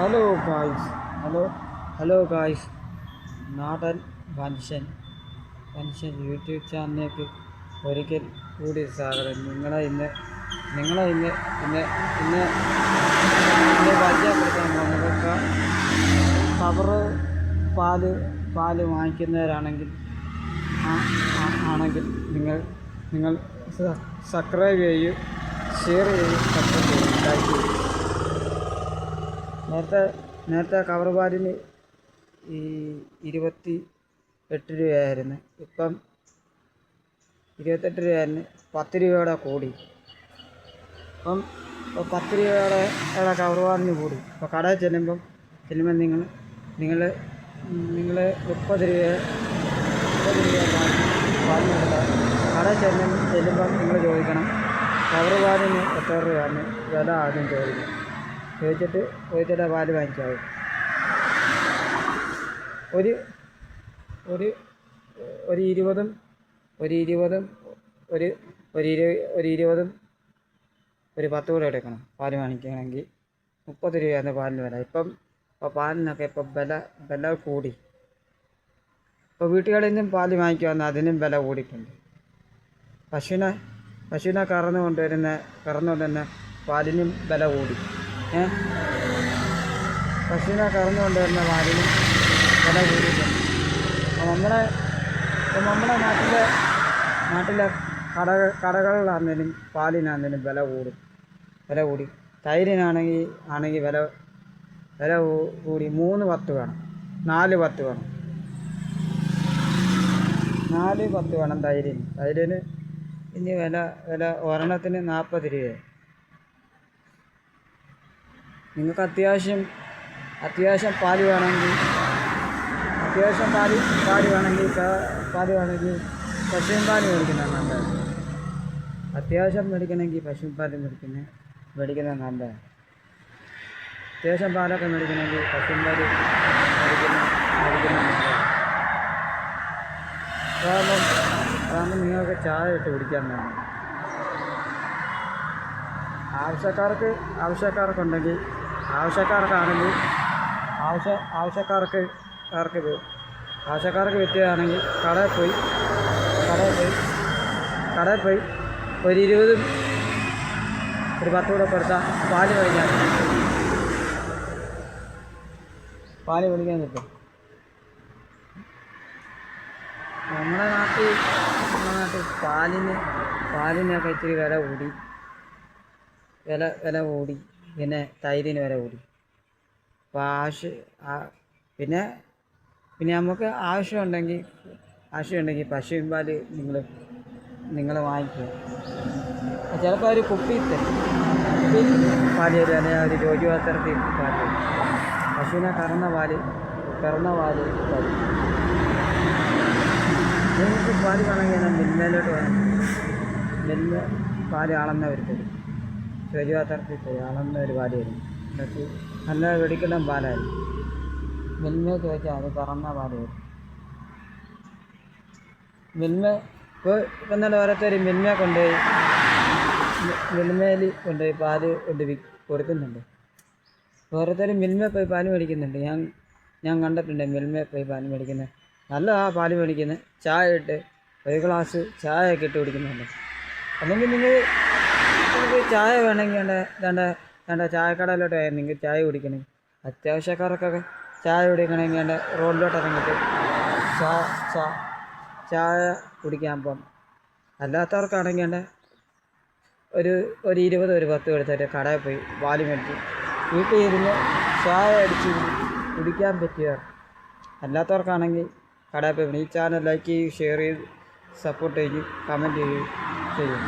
Hello guys hello hello guys നാടൻ മനുഷ്യൻ YouTube ചാനലിലേക്ക് ഒരിക്കൽ കൂടി സ്വാഗതം. നിങ്ങളെ ഇന്ന് പരിചയപ്പെടുത്താൻ നമുക്ക് കവറ് പാല് വാങ്ങിക്കുന്നവരാണെങ്കിൽ നിങ്ങൾ സബ്സ്ക്രൈബ് ചെയ്യൂ, ഷെയർ ചെയ്യൂ, സപ്പോർട്ട് ചെയ്യൂ, ലൈക്ക് ചെയ്യൂ. നേരത്തെ കവർ പാലിന് 28 രൂപയായിരുന്നു. ഇപ്പം 28 രൂപയായിരുന്നു, 10 രൂപയുടെ കൂടി. ഇപ്പം 10 രൂപയുടെ കവർ പാലിന് കൂടി. ഇപ്പോൾ കടയിൽ ചെല്ലുമ്പം നിങ്ങൾ 30 രൂപ പാലിനെടുത്താൽ കടയിൽ ചെല്ലുമ്പം നിങ്ങൾ ചോദിക്കണം കവർ പാലിന് എത്ര രൂപയാണ് വില ആദ്യം ചോദിച്ചിട്ട് പാല് വാങ്ങിക്കാവും. ഒരു 20 ഒരു 10 കൂടെ എടുക്കണം പാല് വാങ്ങിക്കണമെങ്കിൽ. 30 രൂപയാണ് പാലിന് വില. ഇപ്പം പാലിനൊക്കെ വില കൂടി. ഇപ്പോൾ വീട്ടുകളിൽ നിന്നും പാല് വാങ്ങിക്കുവാന്ന് അതിനും വില കൂടിയിട്ടുണ്ട്. പശുവിനെ കറന്നുകൊണ്ടുവരുന്ന പാലിനും വില കൂടി. പശുവിനെ കറന്നുകൊണ്ടുവരുന്ന പാലിനും വില കൂടിയിട്ടുണ്ട്. നമ്മുടെ നാട്ടിലെ കടകളിലാണെങ്കിലും പാലിനാണെങ്കിലും വില കൂടി. തൈരിനാണെങ്കിൽ വില കൂടി. 3 10 വേണം, 4 10 വേണം, 4 10 വേണം തൈരിന്. ഇനി വില ഒരെണ്ണത്തിന് 40 രൂപ. നിങ്ങൾക്ക് അത്യാവശ്യം പാല് വേണമെങ്കിൽ പശുവിൻ പാല് മേടിക്കുന്നതാണ് നല്ലത്. അത്യാവശ്യം മേടിക്കണമെങ്കിൽ പശുവിൻ പാല് മേടിക്കുന്നത് നല്ലതാണ്. അത്യാവശ്യം പാലൊക്കെ മേടിക്കണമെങ്കിൽ പശുവിൻ പാല് മേടിക്കുന്നത് നല്ലതാണ്. അതാകുമ്പോൾ നിങ്ങൾക്ക് ചായ ഇട്ട് കുടിക്കാൻ വേണം. ആവശ്യക്കാർക്ക് പറ്റുകയാണെങ്കിൽ കടയിൽ പോയി ഒരു 20 ഒരു 10 കൂടെ കൊടുത്താൽ പാല് മേടിക്കാൻ കിട്ടും. നമ്മുടെ നാട്ടിൽ പാലിനൊക്കെ ഇച്ചിരി വില കൂടി. പിന്നെ തൈരിന് വില കൂടി. പിന്നെ നമുക്ക് ആവശ്യമുണ്ടെങ്കിൽ പശുവിൻ പാല് നിങ്ങൾ വാങ്ങിക്കുക. ചിലപ്പോൾ ഒരു കുപ്പി പാല് തരും, അല്ലെങ്കിൽ ഒരു ജോലിപാത്രത്തിൽ പാല് തരും. പശുവിനെ കറന്ന പാല് തരും. നിങ്ങൾക്ക് പാല് വേണമെങ്കിൽ മിൽമയിലോട്ട് വേണം. മിൽമ പാല് അളന്നവർ തരും. ജോലിപാത്രത്തിൽ അളന്ന ഒരു പാല് തരും. നല്ല വെടിക്കെല്ലാം പാലായിരുന്നു. മിൽമയിൽ ചോദിച്ചാൽ അത് കറന്ന പാല് വരും. ഇപ്പോൾ ഇന്നലെ ഓരോരുത്തർ മിൽമയിൽ കൊണ്ടുപോയി പാല് കൊടുക്കുന്നുണ്ട്. ഓരോരുത്തർ മിൽമയിൽ പോയി പാല് മേടിക്കുന്നുണ്ട്. ഞാൻ കണ്ടിട്ടുണ്ട് മിൽമയിൽ പോയി പാല് മേടിക്കുന്നത്. നല്ലതാ പാല് മേടിക്കുന്നത്. ചായ ഇട്ട് ഒരു ഗ്ലാസ് ചായയൊക്കെ ഇട്ട് കുടിക്കുന്നുണ്ട്. അല്ലെങ്കിൽ നിങ്ങൾക്ക് ചായ വേണമെങ്കിൽ വേണ്ട ചായക്കടയിലോട്ട് പോയാൽ നിങ്ങൾക്ക് ചായ കുടിക്കണമെങ്കിൽ അത്യാവശ്യക്കാർക്കൊക്കെ ചായ കുടിക്കണമെങ്കിൽ റോഡിലോട്ട് ഇറങ്ങിയിട്ട് ചായ കുടിക്കാൻ പോകും. അല്ലാത്തവർക്കാണെങ്കിൽ ഒരു 20 ഒരു 10 എടുത്തിട്ട് കടയിൽ പോയി പാല് മേടിച്ച് വീട്ടിൽ ഇരുന്ന് ചായ അടിച്ച് കുടിക്കാൻ പറ്റുക. അല്ലാത്തവർക്കാണെങ്കിൽ കടയിൽ പോയി. ഈ ചാനൽ ലൈക്ക് ചെയ്യൂ, ഷെയർ ചെയ്ത് സപ്പോർട്ട് ചെയ്യൂ, കമൻറ്റ് ചെയ്യൂ.